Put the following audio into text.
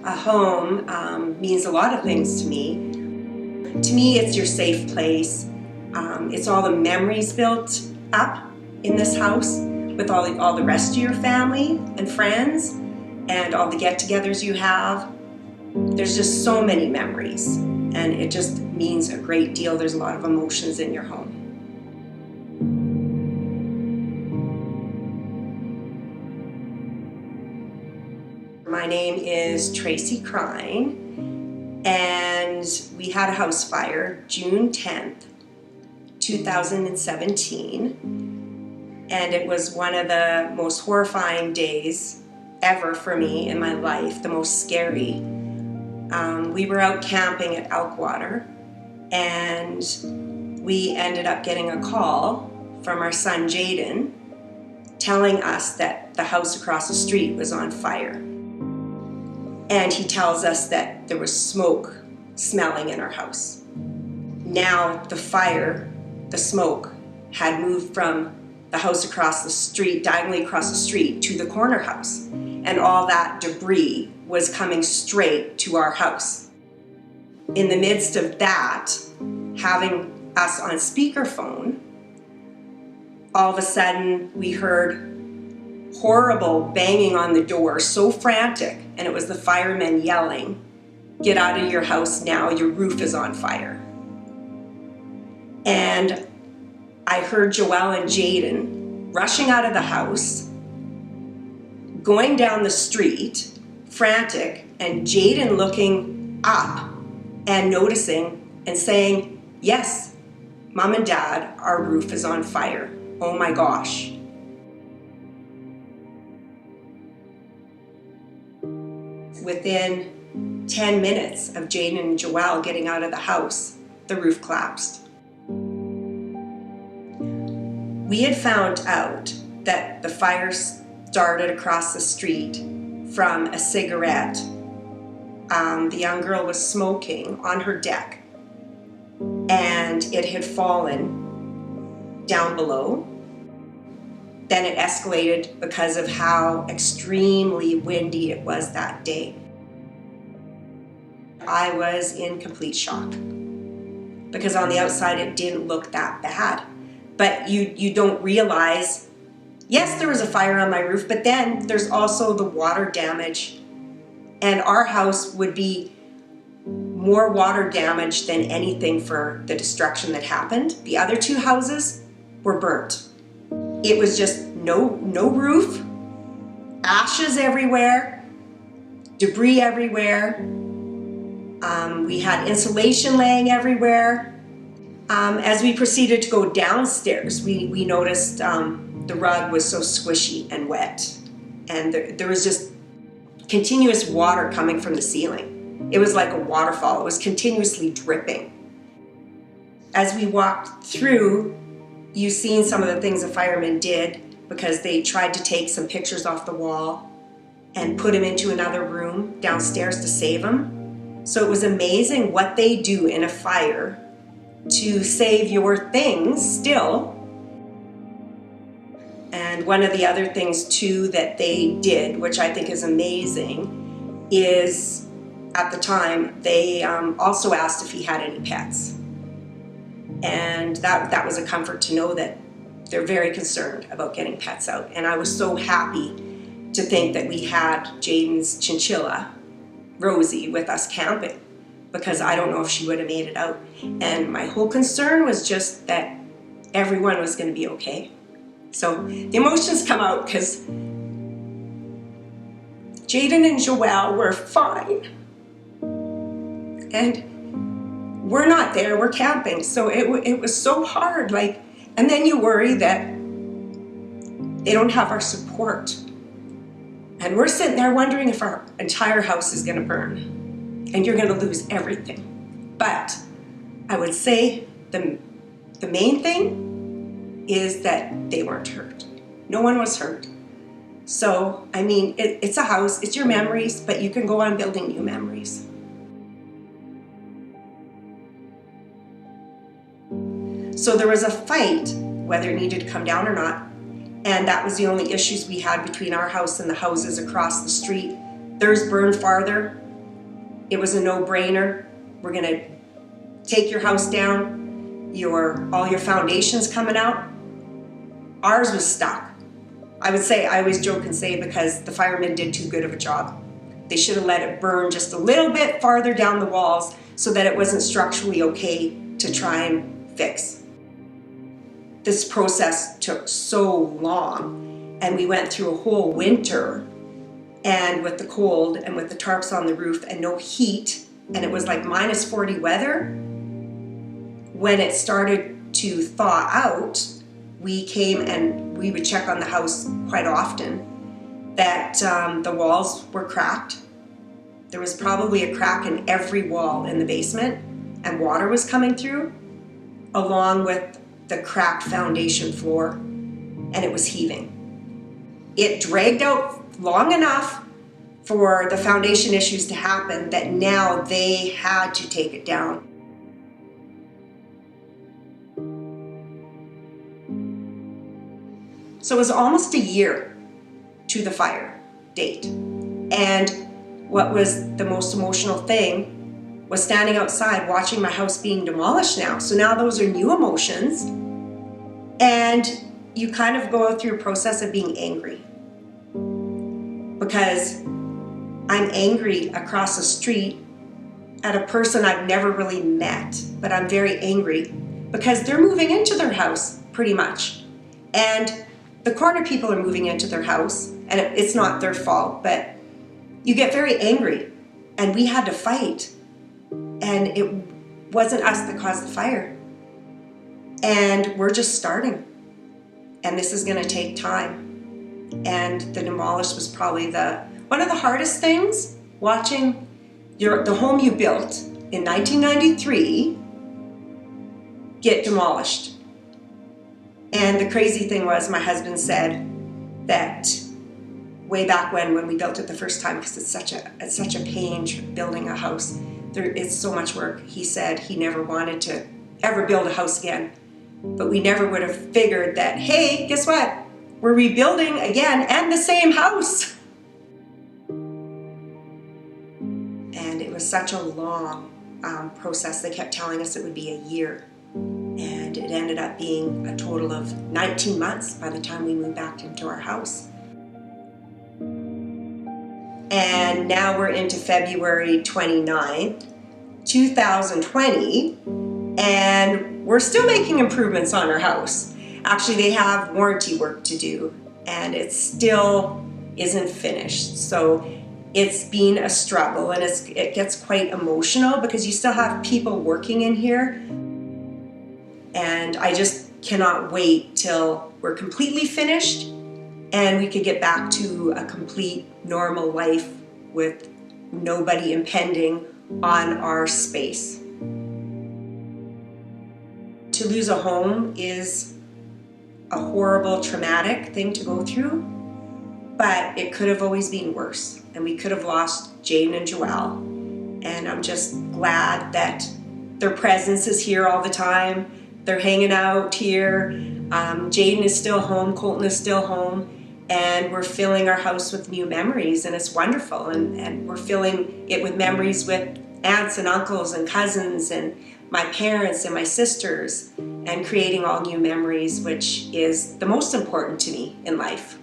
A home means a lot of things to me. To me, it's your safe place. It's all the memories built up in this house with all the rest of your family and friends and all the get-togethers you have. There's just so many memories, and it just means a great deal. There's a lot of emotions in your home. My name is Tracy Krein, and we had a house fire June 10th, 2017, and it was one of the most horrifying days ever for me in my life, the most scary. We were out camping at Elkwater, and we ended up getting a call from our son Jaden telling us that the house across the street was on fire. And he tells us that there was smoke smelling in our house. Now the fire, the smoke, had moved from the house across the street, diagonally across the street, to the corner house. And all that debris was coming straight to our house. In the midst of that, having us on speakerphone, all of a sudden we heard horrible banging on the door, so frantic, and it was the firemen yelling, "Get out of your house now, your roof is on fire." And I heard Joelle and Jaden rushing out of the house, going down the street, frantic, and Jaden looking up and noticing and saying, "Yes, Mom and Dad, our roof is on fire. Oh my gosh." Within 10 minutes of Jaden and Joelle getting out of the house, the roof collapsed. We had found out that the fire started across the street from a cigarette. The young girl was smoking on her deck, and it had fallen down below. Then it escalated because of how extremely windy it was that day. I was in complete shock because on the outside it didn't look that bad. But you don't realize, yes, there was a fire on my roof, but then there's also the water damage. And our house would be more water damage than anything for the destruction that happened. The other two houses were burnt. It was just no roof, ashes everywhere, debris everywhere. We had insulation laying everywhere. As we proceeded to go downstairs, we noticed the rug was so squishy and wet, and there was just continuous water coming from the ceiling. It was like a waterfall. It was continuously dripping. As we walked through, you've seen some of the things the firemen did because they tried to take some pictures off the wall and put them into another room downstairs to save them. So it was amazing what they do in a fire to save your things still. And one of the other things too that they did, which I think is amazing, is at the time they also asked if he had any pets. And that was a comfort to know that they're very concerned about getting pets out. And I was so happy to think that we had Jaden's chinchilla, Rosie, with us camping, because I don't know if she would have made it out. And my whole concern was just that everyone was going to be okay. So the emotions come out because Jaden and Joelle were fine. And we're not there, we're camping. So it was so hard. And then you worry that they don't have our support. And we're sitting there wondering if our entire house is gonna burn and you're gonna lose everything. But I would say the main thing is that they weren't hurt. No one was hurt. So, I mean, it's a house, it's your memories, but you can go on building new memories. So there was a fight, whether it needed to come down or not, and that was the only issues we had between our house and the houses across the street. Theirs burned farther, It was a no-brainer. We're gonna take your house down, all your foundations coming out. Ours was stuck. I would say, I always joke and say, because the firemen did too good of a job. They should have let it burn just a little bit farther down the walls so that it wasn't structurally okay to try and fix. This process took so long, and we went through a whole winter, and with the cold and with the tarps on the roof and no heat, and it was like -40 weather. When it started to thaw out, we came and we would check on the house quite often, that the walls were cracked. There was probably a crack in every wall in the basement, and water was coming through, along with the cracked foundation floor, and it was heaving. It dragged out long enough for the foundation issues to happen that now they had to take it down. So it was almost a year to the fire date. And what was the most emotional thing was standing outside watching my house being demolished now. So now those are new emotions, and you kind of go through a process of being angry. Because I'm angry across the street at a person I've never really met, but I'm very angry because they're moving into their house pretty much. And the corner people are moving into their house, and it's not their fault, but you get very angry, and we had to fight. And it wasn't us that caused the fire. And we're just starting. And this is gonna take time. And the demolish was probably one of the hardest things, watching the home you built in 1993 get demolished. And the crazy thing was, my husband said that way back when we built it the first time, because it's such a pain building a house. It's so much work. He said he never wanted to ever build a house again. But we never would have figured that, hey, guess what? We're rebuilding again, and the same house. And it was such a long process. They kept telling us it would be a year. And it ended up being a total of 19 months by the time we moved back into our house. And now we're into February 29th, 2020, and we're still making improvements on our house. Actually, they have warranty work to do, and it still isn't finished. So it's been a struggle, and it gets quite emotional because you still have people working in here. And I just cannot wait till we're completely finished and we could get back to a complete normal life with nobody impending on our space. To lose a home is a horrible, traumatic thing to go through, but it could have always been worse. And we could have lost Jane and Joelle. And I'm just glad that their presence is here all the time. They're hanging out here. Jaden is still home, Colton is still home, and we're filling our house with new memories, and it's wonderful. And we're filling it with memories with aunts and uncles and cousins and my parents and my sisters, and creating all new memories, which is the most important to me in life.